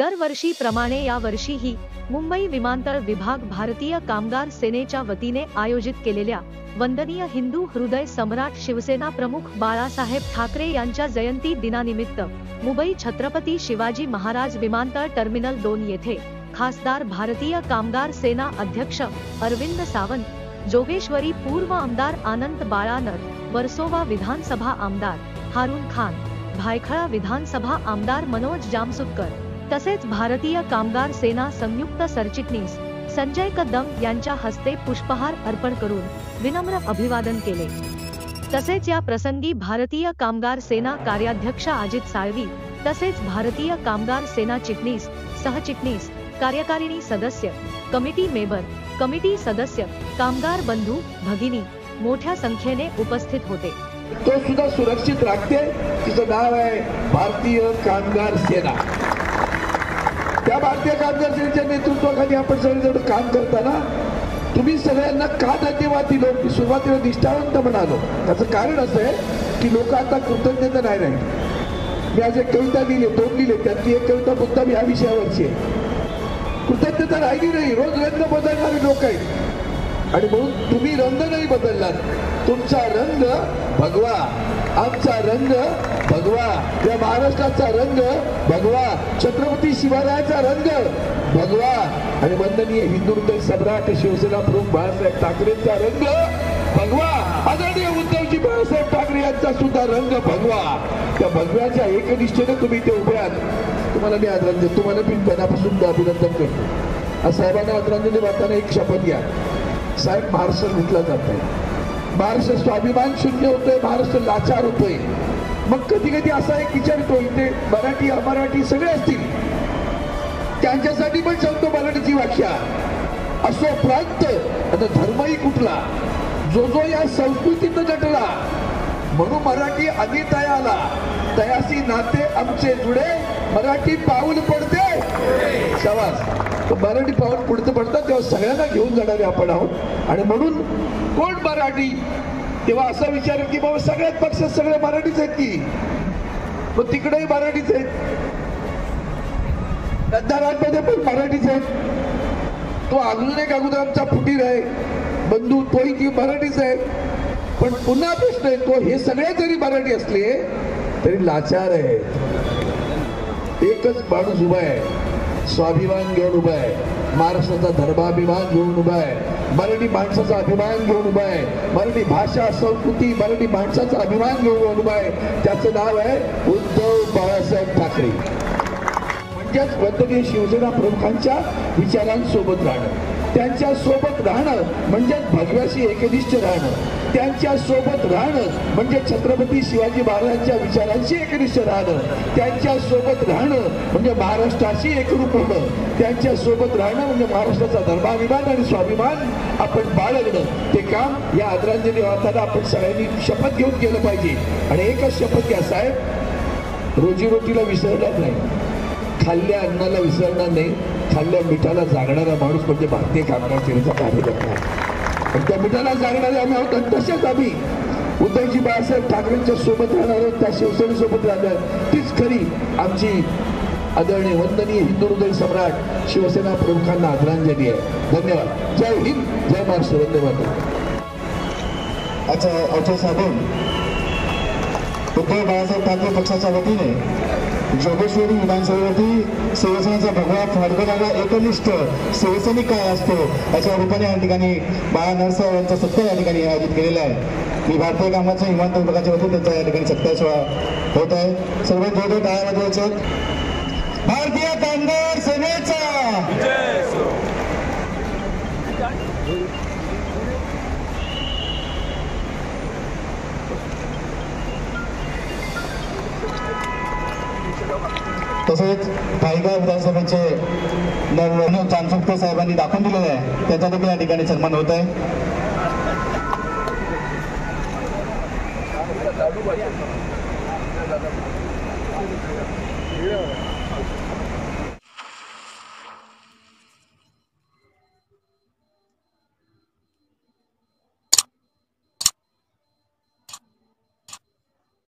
दरवर्षीप्रमाणे यावर्षीही मुंबई विमानतळ विभाग भारतीय कामगार सेनेच्या वतीने आयोजित केलेल्या वंदनीय हिंदू हृदय सम्राट शिवसेना प्रमुख बाळासाहेब ठाकरे यांच्या जयंती दिनानिमित्त मुंबई छत्रपती शिवाजी महाराज विमानतळ टर्मिनल 2 येथे खासदार भारतीय कामगार सेना अध्यक्ष अरविंद सावंत, जोगेश्वरी पूर्व आमदार आनंद बाळानर, वर्सोवा विधानसभा आमदार हारून खान, भायखळा विधानसभा आमदार मनोज जामसुटकर तसेच भारतीय कामगार सेना संयुक्त सरचिटणीस संजय कदम यांच्या हस्ते पुष्पहार अर्पण करून विनम्र अभिवादन केले। तसेच या प्रसंगी भारतीय कामगार सेना कार्याध्यक्ष अजित साळवी तसेच भारतीय कामगार सेना चिटणीस, सहचिटणीस, कार्यकारिणी सदस्य, कमिटी मेंबर, कमिटी सदस्य, कामगार बंधू भगिनी मोठ्या संख्येने उपस्थित होते। तो सुद्धा सुरक्षित राखते, तिचं नाव आहे भारतीय कामगार सेना। त्या भारतीय कामगार सेनेच्या नेतृत्वाखाली आपण सगळेजण काम करताना तुम्ही सगळ्यांना का धन्यवाद दिलो? मी सुरुवातीला निष्ठावंत म्हणालो, त्याचं कारण असं आहे की लोक आता कृतज्ञता नाही राहिली। मी आज एक कविता लिहिली, 2 लिहिले, त्यातली एक कविता मुद्दाम ह्या विषयावरची आहे। कृतज्ञता राहिली नाही, रोज रंग बदलणारे लोक आहेत आणि म्हणून तुम्ही रंग नाही बदललात, तुमचा रंग भगवा, आमचा रंग भगवा, या महाराष्ट्राचा रंग भगवा, छत्रपती शिवरायांचा रंग भगवा आणि वंदनीय हिंदू हृदय सम्राट शिवसेना प्रमुख बाळासाहेब ठाकरेंचा रंग भगवा, आदरणीय उद्धवजी बाळासाहेब ठाकरे यांचा सुद्धा रंग भगवा। त्या भगव्याच्या एकनिष्ठेने तुम्ही इथे उभे आहात, तुम्हाला मी आदरांजली, तुम्हाला मी मनापासून अभिनंदन करतो। आज साहेबांना आदरांजली वाटताना एक शपथ घ्या, साहेब महाराष्ट्र लुटला जात आहे, महाराष्ट्र स्वाभिमान शून्य होतोय, महाराष्ट्र लाचार होतोय। मग कधी कधी असा एक विचार येतो, इथे मराठी अमराठी सगळे असतील, त्यांच्यासाठी पण सांगतो मराठीची व्याख्या, असो प्रांत आणि धर्मही कुठला, जो जो या संस्कृतीत नटला, म्हणून मराठी अनितया आला, तयासी नाते आमचे जुडे, मराठी पाऊल पडते शाबास। मराठी पाऊल पुढचं पडतं तेव्हा सगळ्यांना घेऊन जाणारे आपण आहोत आणि म्हणून कोण मराठी, तेव्हा असा विचार की बाबा सगळ्यात पक्षात सगळे मराठीच आहेत की, मग तिकडेही मराठीच आहेत, गद्दारांमध्ये पण मराठीच आहेत, तो अजून एक अगोदर आमचा फुटीर आहे बंधू, तोही की मराठीच आहे। पण पुन्हा प्रश्न येतो, हे सगळे जरी मराठी असले तरी लाचार आहे। एकच माणूस उभा आहे, स्वाभिमान घेऊन उभा आहे, महाराष्ट्राचा धर्माभिमान घेऊन उभा आहे, मराठी माणसाचा अभिमान घेऊन उभा आहे, मराठी भाषा संस्कृती मराठी माणसाचा अभिमान घेऊन उभा आहे, त्याचं नाव आहे उद्धव बाळासाहेब ठाकरे। म्हणजेच वंदनीय शिवसेना प्रमुखांच्या विचारांसोबत राहणं, त्यांच्या सोबत राहणं म्हणजे भगव्याशी एकनिष्ठ राहणं, त्यांच्या सोबत राहणं म्हणजे छत्रपती शिवाजी महाराजांच्या विचारांशी एकनिष्ठ राहणं, त्यांच्या सोबत राहणं म्हणजे महाराष्ट्राशी एकरूप होणं, त्यांच्या सोबत राहणं म्हणजे महाराष्ट्राचा धर्माभिमान आणि स्वाभिमान आपण बाळगणं। ते काम या आदरांजली वाहताना आपण सगळ्यांनी शपथ घेऊन केलं पाहिजे आणि एकच शपथ घ्या साहेब, रोजीरोटीला विसरणार नाही, खाल्ल्या अन्नाला विसरणार नाही, खाल्ल्या मिठाला जागणारा माणूस म्हणजे भारतीय कामगार सेनेचा कार्यकर्ता आहे। त्या मिठाला जागणारे आम्ही आहोत आणि तसेच आम्ही उद्धवजी बाळासाहेब ठाकरेंच्या सोबत राहणार आहोत, त्या शिवसेनेसोबत राहणार, तीच खरी आमची आदरणीय वंदनीय हिंदू हृदय सम्राट शिवसेना प्रमुखांना आदरांजली आहे। धन्यवाद। जय हिंद, जय महाराष्ट्र, वंदे मातरम। अच्छा साहेब, उद्धव बाळासाहेब ठाकरे पक्षाच्या वतीने जोगेश्वरी विधानसभेवरती शिवसेनेचा भगवा फडकवणारा एकनिष्ठ शिवसैनिक काय असतो याच्या रूपाने या ठिकाणी बाळा नरसाहेब यांचा सत्कार या ठिकाणी आयोजित केलेला आहे। मी भारतीय कामगार विमानतळ विभागाच्या वतीने त्यांचा या ठिकाणी सत्कार सोहळा होत आहे। सर्व जोरदार टाळ्या वाजवायच्या। भारतीय कामगार सेनेचा तसेच भायखळा विधानसभेचे मनोज जामसुटकर साहेबांनी दाखवून दिलेले आहे, त्यांचा देखील या ठिकाणी सन्मान होत आहे।